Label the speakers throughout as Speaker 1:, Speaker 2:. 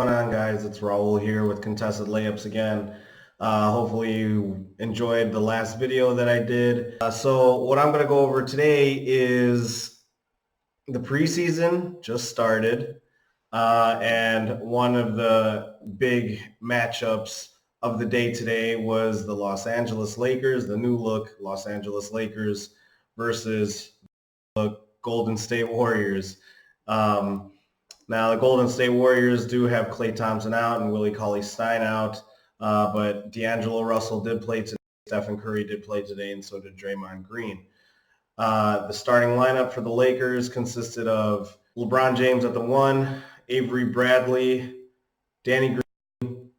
Speaker 1: What's going on, guys? It's Raul here with Contested Layups again. Hopefully you enjoyed the last video that I did. So what I'm going to go over today is the preseason just started, and one of the big matchups of the day today was the Los Angeles Lakers, the new look Los Angeles Lakers versus the Golden State Warriors. Now, the Golden State Warriors do have Klay Thompson out and Willie Cauley-Stein out, but D'Angelo Russell did play today, Stephen Curry did play today, and so did Draymond Green. The starting lineup for the Lakers consisted of LeBron James at the 1, Avery Bradley, Danny Green,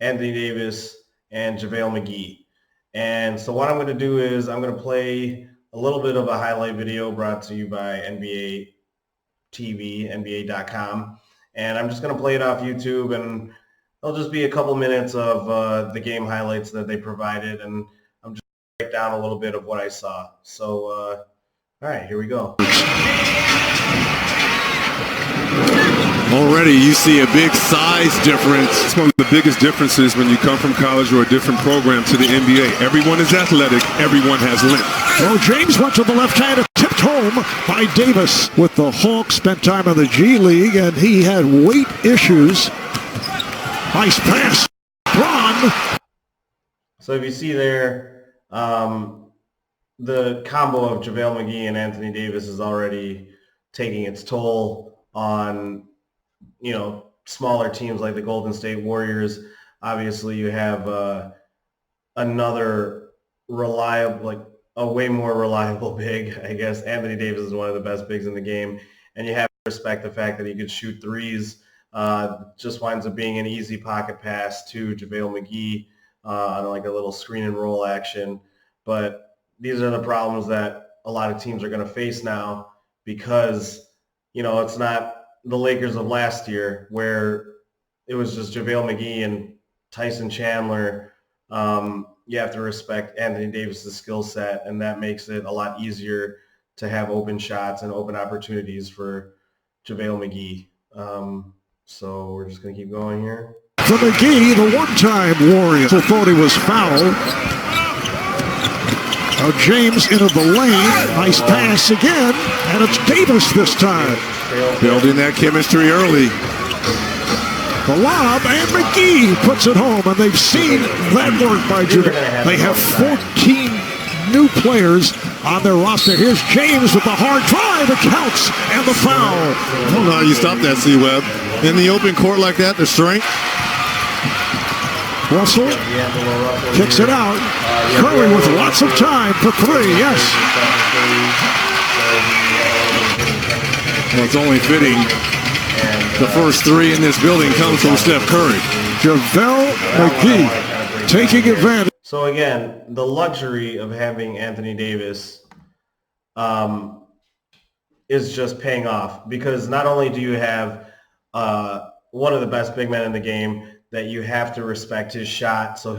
Speaker 1: Anthony Davis, and JaVale McGee. And so what I'm going to do is I'm going to play a little bit of a highlight video brought to you by NBA TV, NBA.com, and I'm just going to play it off YouTube, and it'll just be a couple minutes of the game highlights that they provided, and I'm just going to break down a little bit of what I saw. So, all right, here we go.
Speaker 2: Already you see a big size difference. It's one of the biggest differences when you come from college or a different program to the NBA. Everyone is athletic. Everyone has length.
Speaker 3: Well, James went to the left hand, tipped home by Davis. With the Hawks, spent time in the G League, and he had weight issues. Nice pass. Braun.
Speaker 1: So if you see there, the combo of JaVale McGee and Anthony Davis is already taking its toll on, smaller teams like the Golden State Warriors. Obviously, you have another reliable, a way more reliable big. I guess Anthony Davis is one of the best bigs in the game, and you have to respect the fact that he could shoot threes. Just winds up being an easy pocket pass to JaVale McGee on a little screen and roll action. But these are the problems that a lot of teams are going to face now because, it's not the Lakers of last year where it was just JaVale McGee and Tyson Chandler. You have to respect Anthony Davis's skill set, and that makes it a lot easier to have open shots and open opportunities for JaVale McGee. So we're just going to keep going here.
Speaker 3: For McGee, the one-time Warrior thought he was fouled. Now James into the lane. Nice pass again, and it's Davis this time.
Speaker 2: Building that chemistry early.
Speaker 3: The lob, and McGee puts it home, and they've seen that work by Judah. They have 14 new players on their roster. Here's James with the hard drive. It counts, and the foul.
Speaker 2: I don't know how you stop that, C-Web. In the open court like that, the strength.
Speaker 3: Russell kicks it out. Curry with lots of time for three, yes.
Speaker 2: Well, it's only fitting. The first three in this building comes from Steph Curry.
Speaker 3: JaVale McGee taking advantage.
Speaker 1: So again, the luxury of having Anthony Davis is just paying off, because not only do you have one of the best big men in the game that you have to respect his shot, so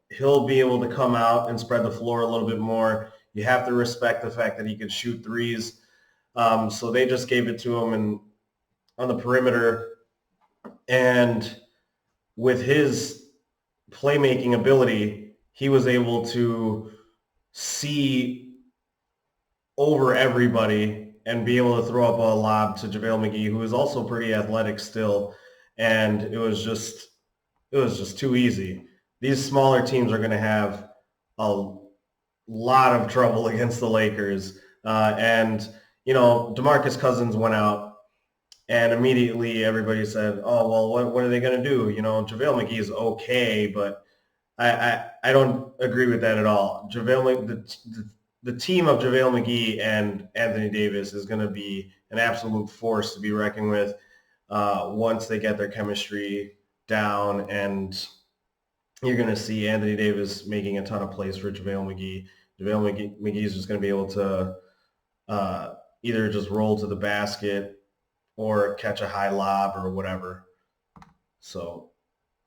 Speaker 1: he'll be able to come out and spread the floor a little bit more. You have to respect the fact that he could shoot threes. So they just gave it to him on the perimeter, and with his playmaking ability, he was able to see over everybody and be able to throw up a lob to JaVale McGee, who is also pretty athletic still, and it was just too easy. These smaller teams are going to have a lot of trouble against the Lakers, and DeMarcus Cousins went out, and immediately everybody said, "Oh, well, what are they going to do?" JaVale McGee is okay, but I don't agree with that at all. The team of JaVale McGee and Anthony Davis is going to be an absolute force to be reckoned with once they get their chemistry down, and you're going to see Anthony Davis making a ton of plays for JaVale McGee. JaVale McGee is just going to be able to either just roll to the basket or catch a high lob or whatever. So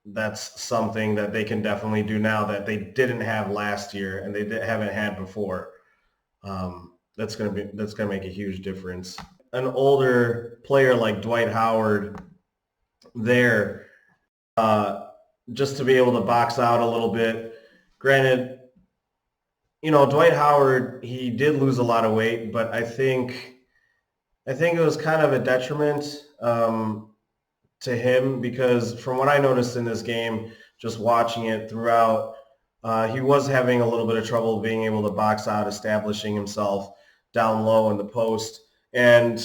Speaker 1: that's something that they can definitely do now that they didn't have last year and they haven't had before. That's going to make a huge difference. An older player like Dwight Howard there just to be able to box out a little bit. Granted, Dwight Howard, he did lose a lot of weight, but I think it was kind of a detriment to him because from what I noticed in this game, just watching it throughout, he was having a little bit of trouble being able to box out, establishing himself down low in the post. And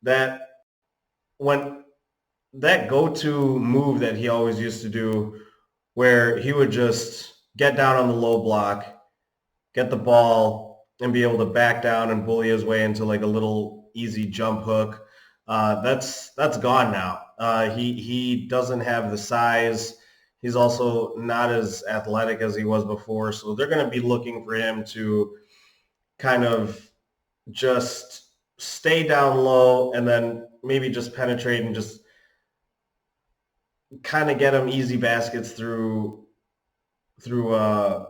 Speaker 1: that when that go-to move that he always used to do where he would just get down on the low block, get the ball, and be able to back down and bully his way into like a little easy jump hook. That's gone now. He doesn't have the size. He's also not as athletic as he was before, so they're going to be looking for him to kind of just stay down low and then maybe just penetrate and just kind of get him easy baskets through them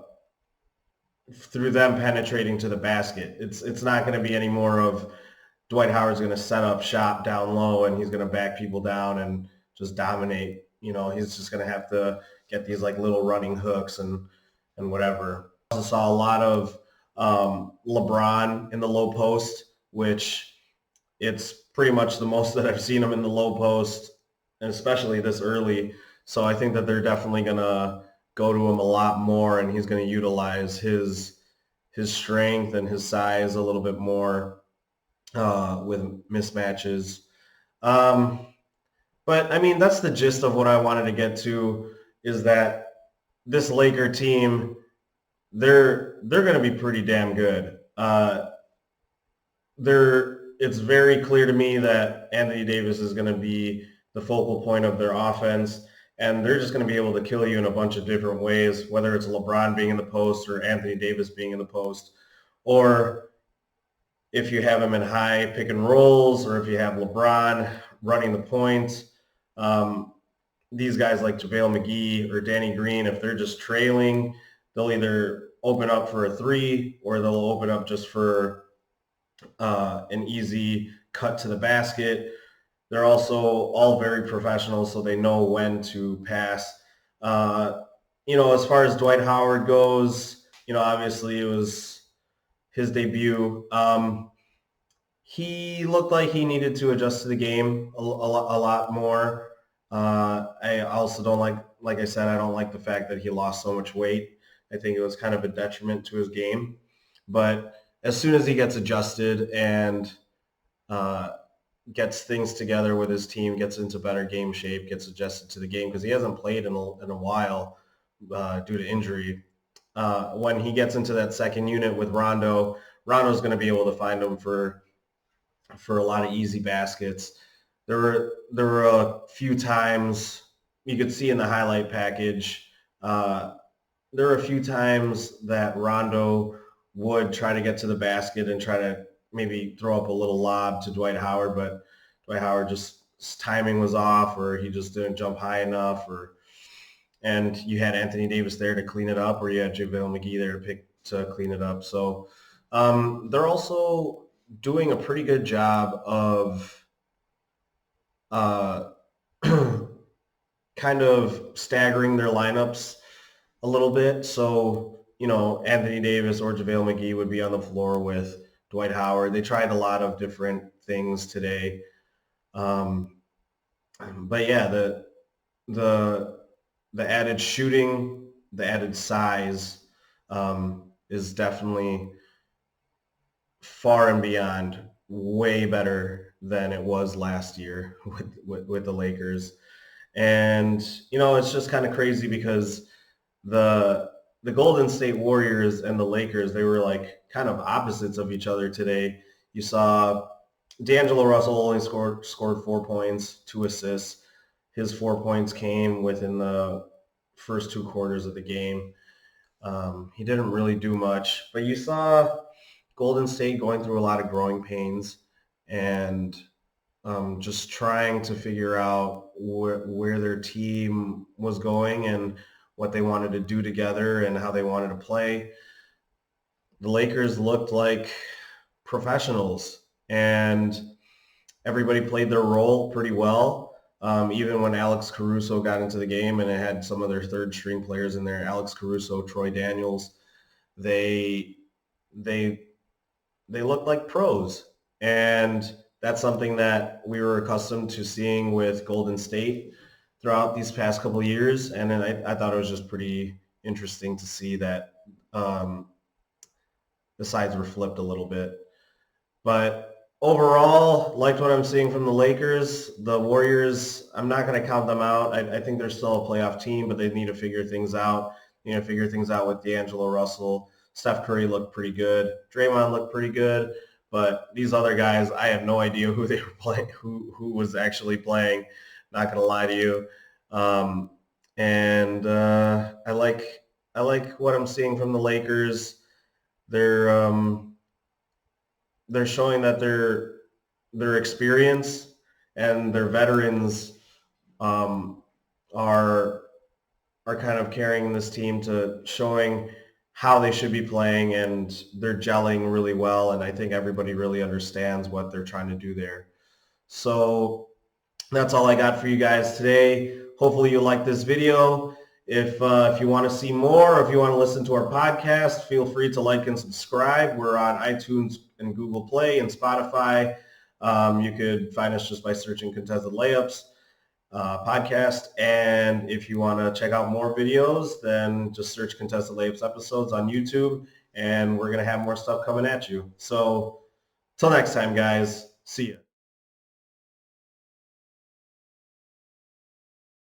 Speaker 1: penetrating to the basket. It's not going to be any more of Dwight Howard's going to set up shop down low and he's going to back people down and just dominate. He's just going to have to get these like little running hooks and whatever. I also saw a lot of LeBron in the low post, which it's pretty much the most that I've seen him in the low post, and especially this early. So I think that they're definitely going to go to him a lot more, and he's going to utilize his strength and his size a little bit more with mismatches. But I mean, that's the gist of what I wanted to get to, is that this Laker team, they're going to be pretty damn good. It's very clear to me that Anthony Davis is going to be the focal point of their offense, and they're just going to be able to kill you in a bunch of different ways, whether it's LeBron being in the post or Anthony Davis being in the post, or if you have him in high pick and rolls, or if you have LeBron running the point. These guys like JaVale McGee or Danny Green, if they're just trailing, they'll either open up for a three or they'll open up just for an easy cut to the basket. They're also all very professional, so they know when to pass. As far as Dwight Howard goes, obviously it was his debut. He looked like he needed to adjust to the game a lot more. I also don't like I said, I don't like the fact that he lost so much weight. I think it was kind of a detriment to his game. But as soon as he gets adjusted and gets things together with his team, gets into better game shape, gets adjusted to the game, because he hasn't played in a while due to injury. When he gets into that second unit with Rondo's going to be able to find him for a lot of easy baskets. There were a few times you could see in the highlight package. There were a few times that Rondo would try to get to the basket and try to maybe throw up a little lob to Dwight Howard, but Dwight Howard his timing was off, or he just didn't jump high enough, and you had Anthony Davis there to clean it up, or you had JaVale McGee there to clean it up. So they're also doing a pretty good job of kind of staggering their lineups a little bit. So, Anthony Davis or JaVale McGee would be on the floor with Dwight Howard. They tried a lot of different things today. But yeah, the added shooting, the added size is definitely far and beyond way better than it was last year with the Lakers. And, it's just kind of crazy because the Golden State Warriors and the Lakers, they were like kind of opposites of each other today. You saw D'Angelo Russell only scored 4 points, 2 assists. His 4 points came within the first 2 quarters of the game. He didn't really do much, but you saw Golden State going through a lot of growing pains and just trying to figure out where their team was going and what they wanted to do together and how they wanted to play. The Lakers looked like professionals, and everybody played their role pretty well. Even when Alex Caruso got into the game and it had some of their third string players in there, Alex Caruso, Troy Daniels, they they they looked like pros. And that's something that we were accustomed to seeing with Golden State throughout these past couple of years. And then I thought it was just pretty interesting to see that the sides were flipped a little bit. But overall, liked what I'm seeing from the Lakers. The Warriors, I'm not going to count them out. I think they're still a playoff team, but they need to figure things out. You know, figure things out with D'Angelo Russell. Steph Curry looked pretty good. Draymond looked pretty good. But these other guys, I have no idea who they were playing, who was actually playing. Not going to lie to you. I like what I'm seeing from the Lakers. They're showing that their experience and their veterans are kind of carrying this team to showing how they should be playing, and they're gelling really well. And I think everybody really understands what they're trying to do there. So that's all I got for you guys today. Hopefully you like this video. If you want to see more, or if you want to listen to our podcast, feel free to like and subscribe. We're on iTunes and Google Play and Spotify. You could find us just by searching Contested Layups podcast. And if you want to check out more videos, then just search Contested Layups episodes on YouTube, and we're going to have more stuff coming at you. So till next time, guys. See ya.